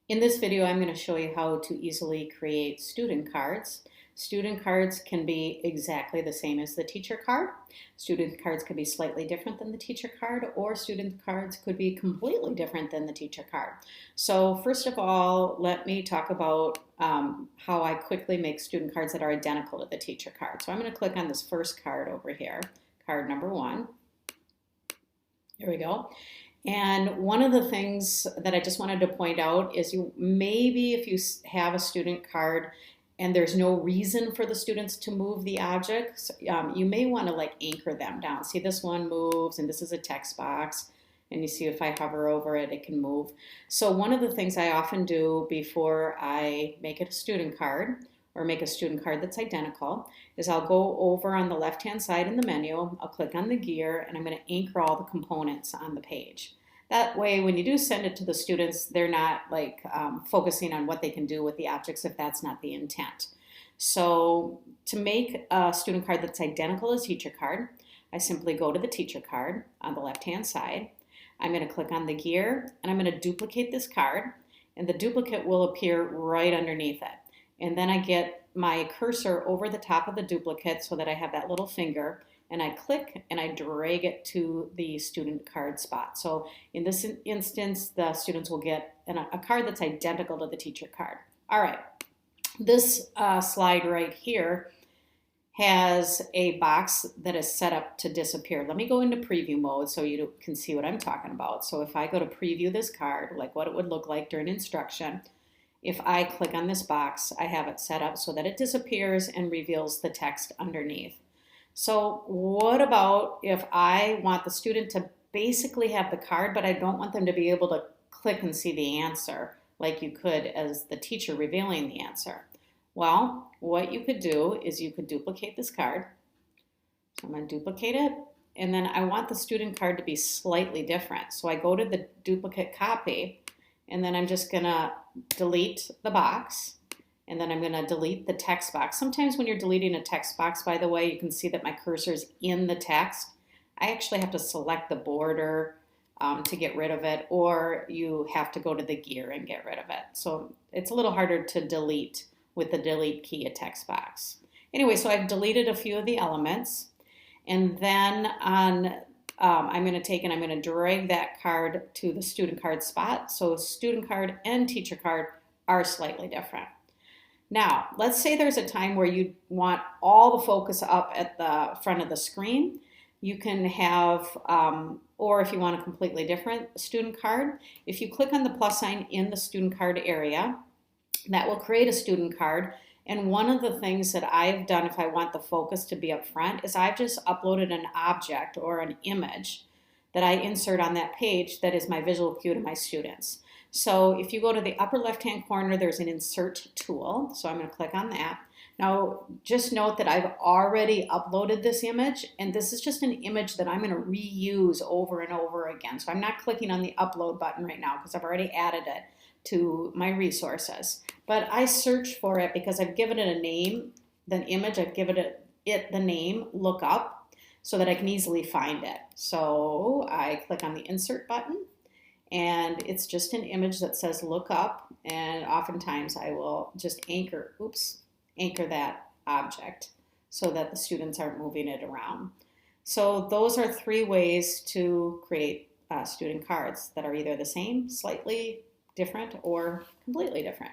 In this video, I'm going to show you how to easily create student cards. Student cards can be exactly the same as the teacher card. Student cards could be slightly different than the teacher card, or student cards could be completely different than the teacher card. So first of all, let me talk about how I quickly make student cards that are identical to the teacher card. So I'm going to click on this first card over here, card number 1. Here we go. And one of the things that I just wanted to point out is maybe if you have a student card and there's no reason for the students to move the objects, you may want to like anchor them down. See, this one moves and this is a text box. And you see if I hover over it, it can move. So one of the things I often do before I make it a student card or make a student card that's identical is I'll go over on the left-hand side in the menu, I'll click on the gear, and I'm going to anchor all the components on the page. That way, when you do send it to the students, they're not like focusing on what they can do with the objects if that's not the intent. So to make a student card that's identical as teacher card, I simply go to the teacher card on the left-hand side. I'm going to click on the gear, and I'm going to duplicate this card, and the duplicate will appear right underneath it. And then I get my cursor over the top of the duplicate so that I have that little finger, and I click and I drag it to the student card spot. So in this instance, the students will get a card that's identical to the teacher card. All right, this slide right here has a box that is set up to disappear. Let me go into preview mode so you can see what I'm talking about. So if I go to preview this card, like what it would look like during instruction, if I click on this box, I have it set up so that it disappears and reveals the text underneath. So what about if I want the student to basically have the card, but I don't want them to be able to click and see the answer like you could as the teacher revealing the answer? Well, what you could do is you could duplicate this card. So I'm going to duplicate it, and then I want the student card to be slightly different. So I go to the duplicate copy, and then I'm just going to delete the box, and then I'm going to delete the text box. Sometimes when you're deleting a text box, by the way, you can see that my cursor is in the text. I actually have to select the border to get rid of it, or you have to go to the gear and get rid of it. So it's a little harder to delete with the delete key a text box. Anyway, so I've deleted a few of the elements, and then I'm going to take and I'm going to drag that card to the student card spot. So student card and teacher card are slightly different. Now, let's say there's a time where you want all the focus up at the front of the screen. You can have, or if you want a completely different student card, if you click on the plus sign in the student card area, that will create a student card. And one of the things that I've done if I want the focus to be up front is I've just uploaded an object or an image that I insert on that page that is my visual cue to my students. So if you go to the upper left-hand corner, there's an insert tool. So I'm going to click on that. Now, just note that I've already uploaded this image, and this is just an image that I'm going to reuse over and over again. So I'm not clicking on the upload button right now because I've already added it to my resources. But I search for it because I've given it a name, the image, I've given it the name, look up, so that I can easily find it. So I click on the insert button, and it's just an image that says look up, and oftentimes I will just anchor that object so that the students aren't moving it around. So those are 3 ways to create student cards that are either the same, slightly different, or completely different.